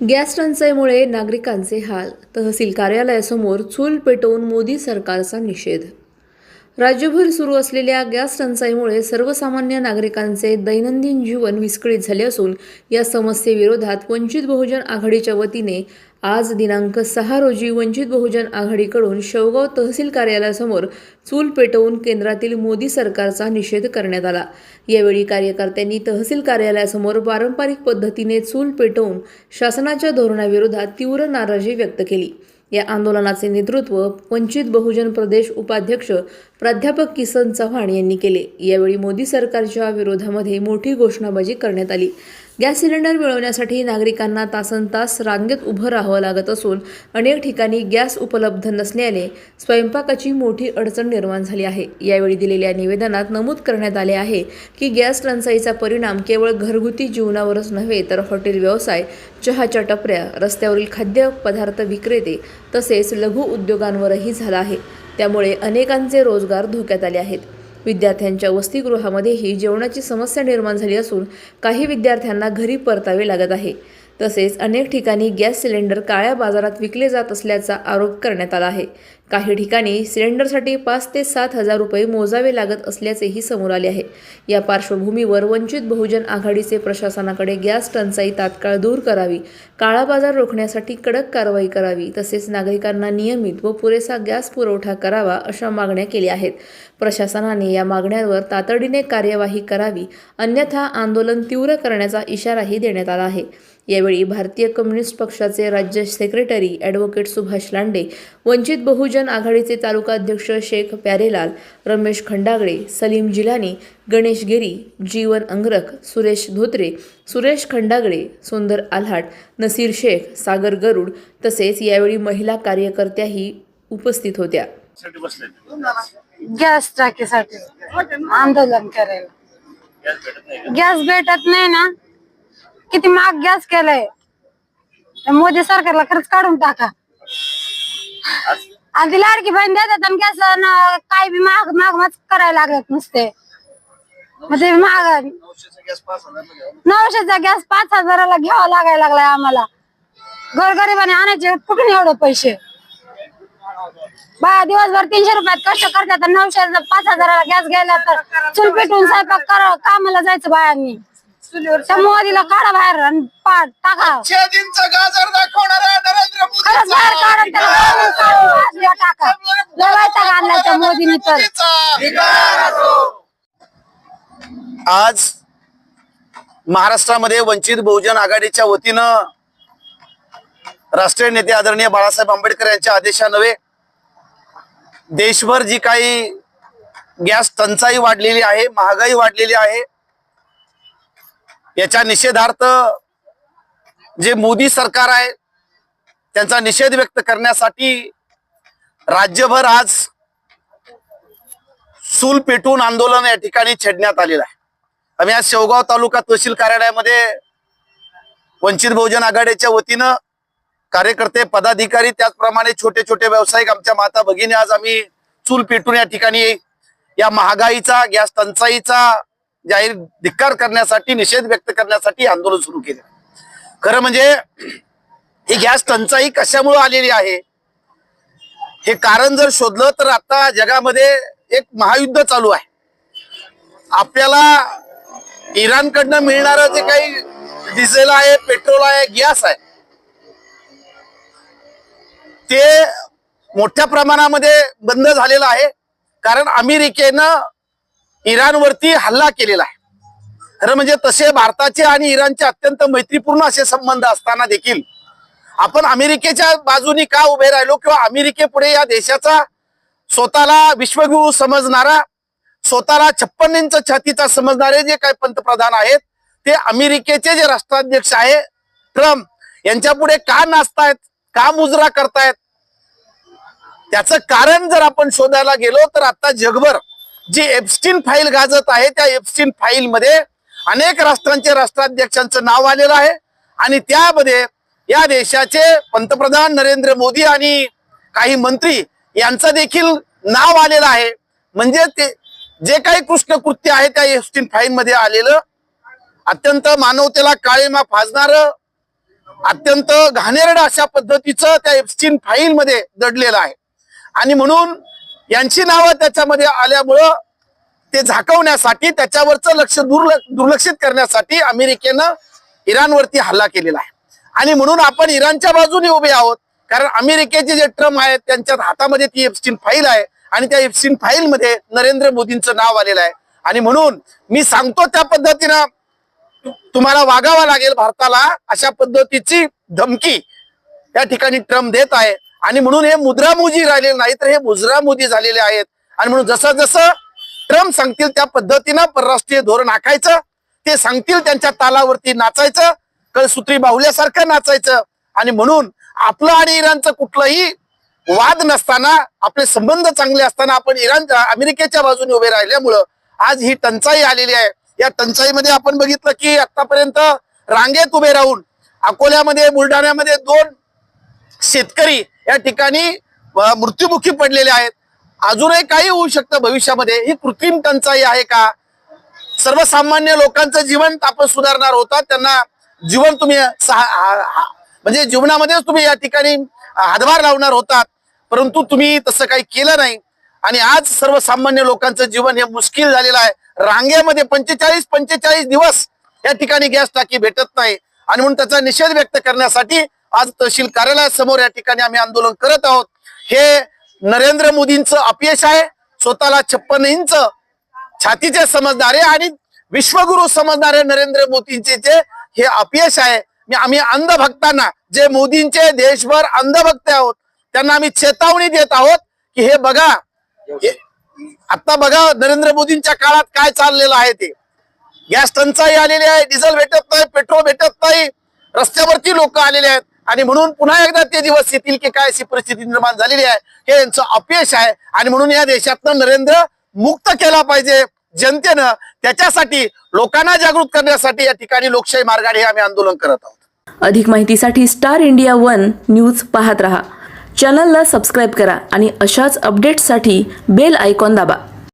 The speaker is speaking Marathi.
गॅस टंचाईमुळे नागरिकांचे हाल. तहसील कार्यालयासमोर चूल पेटवून मोदी सरकारचा निषेध. राज्यभर सुरू असलेल्या गॅस टंचाईमुळे सर्वसामान्य नागरिकांचे दैनंदिन जीवन विस्कळीत झाले असून या समस्येविरोधात वंचित बहुजन आघाडीच्या वतीने आज दिनांक 6 रोजी वंचित बहुजन आघाडीकडून शेवगाव तहसील कार्यालयासमोर चूल पेटवून केंद्रातील मोदी सरकारचा निषेध करण्यात आला. यावेळी कार्यकर्त्यांनी तहसील कार्यालयासमोर पारंपरिक पद्धतीने चूल पेटवून शासनाच्या धोरणाविरोधात तीव्र नाराजी व्यक्त केली. या आंदोलनाचे नेतृत्व वंचित बहुजन प्रदेश उपाध्यक्ष प्राध्यापक किसन चव्हाण यांनी केले. यावेळी मोदी सरकारच्या विरोधामध्ये मोठी घोषणाबाजी करण्यात आली. गॅस सिलेंडर मिळवण्यासाठी नागरिकांना तासनतास रांगेत उभं राहावं लागत असून अनेक ठिकाणी गॅस उपलब्ध नसल्याने स्वयंपाकाची मोठी अडचण निर्माण झाली आहे. यावेळी दिलेल्या निवेदनात नमूद करण्यात आले आहे की गॅस टंचाईचा परिणाम केवळ घरगुती जीवनावरच नव्हे तर हॉटेल व्यवसाय, चहाच्या टपऱ्या, रस्त्यावरील खाद्यपदार्थ विक्रेते तसेच लघु उद्योगांवरही झाला आहे. त्यामुळे अनेकांचे रोजगार धोक्यात आले आहेत. विद्यार्थ्यांच्या वसतिगृहामध्येही जेवणाची समस्या निर्माण झाली असून काही विद्यार्थ्यांना घरी परतावे लागत आहे. तसेच अनेक ठिकाणी गॅस सिलेंडर काळ्या बाजारात विकले जात असल्याचा आरोप करण्यात आला आहे. काही ठिकाणी सिलेंडरसाठी 5 ते 7 हजार रुपये मोजावे लागत असल्याचेही समोर आले आहे. या पार्श्वभूमीवर वंचित बहुजन आघाडीचे प्रशासनाकडे गॅस टंचाई तात्काळ दूर करावी, काळा बाजार रोखण्यासाठी कडक कारवाई करावी, तसेच नागरिकांना नियमित व पुरेसा गॅस पुरवठा करावा अशा मागण्या केल्या आहेत. प्रशासनाने या मागण्यांवर तातडीने कार्यवाही करावी, अन्यथा आंदोलन तीव्र करण्याचा इशाराही देण्यात आला आहे. यावेळी भारतीय कम्युनिस्ट पक्षाचे राज्य सेक्रेटरी ॲडव्होकेट सुभाष लांडे, वंचित बहुजन आघाडीचे तालुका अध्यक्ष शेख प्यारेलाल, रमेश खंडागळे, सलीम जिलानी, गणेश गिरी, जीवन अंगरख, सुरेश धोत्रे, सुरेश खंडागळे, सुंदर आल्हाट, नसीर शेख, सागर गरुड तसेच यावेळी महिला कार्यकर्त्याही उपस्थित होत्या. गॅस टाकीसाठी आंदोलन करायला. गॅस भेटत नाही ना, किती महाग गॅस केलाय. मोदी सरकारला खरंच काढून टाका. आणि लाडकी बहीण देतात आणि गॅस काय बी महाग महाग करायला लागत नुसते. म्हणजे महाग 900चा गॅस 5,000ला घ्यावा लागायला लागलाय आम्हाला. गोरगरिबाने आणायचे कुठून एवढे पैसे. बा दिवसभर 300 रुपयात कष्ट करतात, 900 5,000ला गॅस घ्यायला तर चूल पेटून स्वयंपाक कामाला जायचं बायांनी. त्या मोदीला काढा बाहेर आणि पाठ टाका. गाजर दाखवणारा नरेंद्र मोदी खरंच बाहेर काढून त्याला टाका. लढायचा आणलाय त्या मोदीने तर. आज महाराष्ट्रामध्ये वंचित बहुजन आघाडीच्या वतीनं राष्ट्रीय नेते आदरणीय बाळासाहेब आंबेडकर यांच्या आदेशान्वये देशभर जी काही गॅस टंचाई वाढलेली आहे, महागाई वाढलेली आहे, याच्या निषेधार्थ जे मोदी सरकार आहे त्यांचा निषेध व्यक्त करण्यासाठी राज्यभर आज चूल पेटून आंदोलन या ठिकाणी छेडण्यात आलेलं आहे. आम्ही आज शेवगाव तालुका तहसील कार्यालयामध्ये वंचित बहुजन आघाडीच्या वतीनं कार्यकर्ते, पदाधिकारी, त्याचप्रमाणे छोटे छोटे व्यावसायिक, आमच्या माता भगिनी आज आम्ही चूल पेटून या ठिकाणी या महागाईचा, गॅस टंचाईचा जाहीर धिक्कार करण्यासाठी, निषेध व्यक्त करण्यासाठी आंदोलन सुरू केले. खरं म्हणजे ही गॅस टंचाई कशामुळे आलेली आहे हे कारण जर शोधलं तर आता जगामध्ये एक महायुद्ध चालू आहे. आपल्याला इराणकडनं मिळणारं जे काही डिझेल आहे, पेट्रोल आहे, गॅस आहे, ते मोठ्या प्रमाणामध्ये बंद झालेलं आहे. कारण अमेरिकेनं इराणवरती हल्ला केलेला आहे. खरं म्हणजे तसे भारताचे आणि इराणचे अत्यंत मैत्रीपूर्ण असे संबंध असताना देखील आपण अमेरिकेच्या बाजूनी का उभे राहिलो किंवा अमेरिकेपुढे या देशाचा स्वतःला विश्वगुरु समजणारा, स्वतःला 56 इंच छातीचा समजणारे जे काही पंतप्रधान आहेत ते अमेरिकेचे जे राष्ट्राध्यक्ष आहे ट्रम्प यांच्या पुढे का नाचतायत, का मुजरा करतायत, त्याचं कारण जर आपण शोधायला गेलो तर आता जगभर जी एप्स्टीन फाईल गाजत आहे त्या एप्स्टीन फाईल मध्ये अनेक राष्ट्रांचे राष्ट्राध्यक्षांचं नाव आलेलं आहे आणि त्यामध्ये या देशाचे पंतप्रधान नरेंद्र मोदी आणि काही मंत्री यांचं देखील नाव आलेलं आहे. म्हणजे ते जे काही कृष्णकृत्य आहे त्या एप्स्टीन फाईल मध्ये आलेलं, अत्यंत मानवतेला काळीमा फासणारं, अत्यंत घाणेरडं अशा पद्धतीचं त्या एप्स्टीन फाईल मध्ये दडलेलं आहे. आणि म्हणून यांची नावं त्याच्यामध्ये आल्यामुळं ते झाकवण्यासाठी, त्याच्यावरचं लक्ष दुर्लक्षित करण्यासाठी अमेरिकेनं इराणवरती हल्ला केलेला आहे. आणि म्हणून आपण इराणच्या बाजूने उभे आहोत, कारण अमेरिकेचे जे ट्रम्प आहेत त्यांच्या हातामध्ये ती एप्स्टीन फाईल आहे आणि त्या एप्स्टीन फाईल मध्ये नरेंद्र मोदींचं नाव आलेलं आहे. आणि म्हणून मी सांगतो त्या पद्धतीनं तुम्हाला वागावं लागेल भारताला, अशा पद्धतीची धमकी या ठिकाणी ट्रम्प देत आहे. आणि म्हणून हे मुद्रामोदी राहिलेले नाही, तर हे मुजरामोदी झालेले आहेत. आणि म्हणून जसं जसं ट्रम्प सांगतील त्या पद्धतीनं परराष्ट्रीय धोरण आखायचं, ते सांगतील त्यांच्या तालावरती नाचायचं, कळसूत्री बाहुल्यासारखं नाचायचं. आणि म्हणून आपलं आणि इराणचं कुठलंही वाद नसताना, आपले संबंध चांगले असताना आपण अमेरिकेच्या बाजूने उभे राहिल्यामुळं आज ही टंचाई आलेली आहे. या टंचाईमध्ये आपण बघितलं की आतापर्यंत रांगेत उभे राहून अकोल्यामध्ये, बुलढाण्यामध्ये 2 शेतकरी या ठिकाणी मृत्युमुखी पडलेले आहेत. अजूनही काही होऊ शकतं भविष्यामध्ये. ही कृत्रिम टंचाई आहे का? सर्वसामान्य लोकांचं जीवन आपण सुधारणार होता, त्यांना जीवन तुम्ही म्हणजे जीवनामध्येच तुम्ही या ठिकाणी हातभार लावणार होतात, परंतु तुम्ही तसं काही केलं नाही. आणि आज सर्वसामान्य लोकांचं जीवन हे मुश्किल झालेलं आहे. रांगेमध्ये 45 दिवस या ठिकाणी गॅस टाकी भेटत नाही. आणि म्हणून त्याचा निषेध व्यक्त करण्यासाठी आज तहसील कार्यालयासमोर या ठिकाणी आम्ही आंदोलन करत आहोत. हे नरेंद्र मोदींचं अपयश आहे. स्वतःला 56 इंच छातीचे समजणारे आणि विश्वगुरु समजणारे नरेंद्र मोदींचे जे हे अपयश आहे. आम्ही अंधभक्तांना, जे मोदींचे देशभर अंधभक्त आहोत, त्यांना आम्ही चेतावणी देत आहोत की हे बघा, आता बघा नरेंद्र मोदींच्या काळात काय चाललेलं आहे. ते गॅस टंचाई आलेली आहे, डिझेल भेटत नाही, पेट्रोल भेटत नाही, रस्त्यावरती लोक आलेले आहेत. आणि म्हणून पुन्हा एकदा ते दिवस येतील की काय अशी परिस्थिती निर्माण झालेली आहे. हे यांचं अपयश आहे. आणि म्हणून या देशातनं नरेंद्र मुक्त केला पाहिजे जनतेनं. त्याच्यासाठी लोकांना जागृत करण्यासाठी या ठिकाणी लोकशाही मार्गाने आम्ही आंदोलन करत आहोत. अधिक माहितीसाठी स्टार इंडिया 1 न्यूज पाहत रहा. चॅनलला सबस्क्राईब करा आणि अशाच अपडेट्ससाठी बेल आयकॉन दाबा.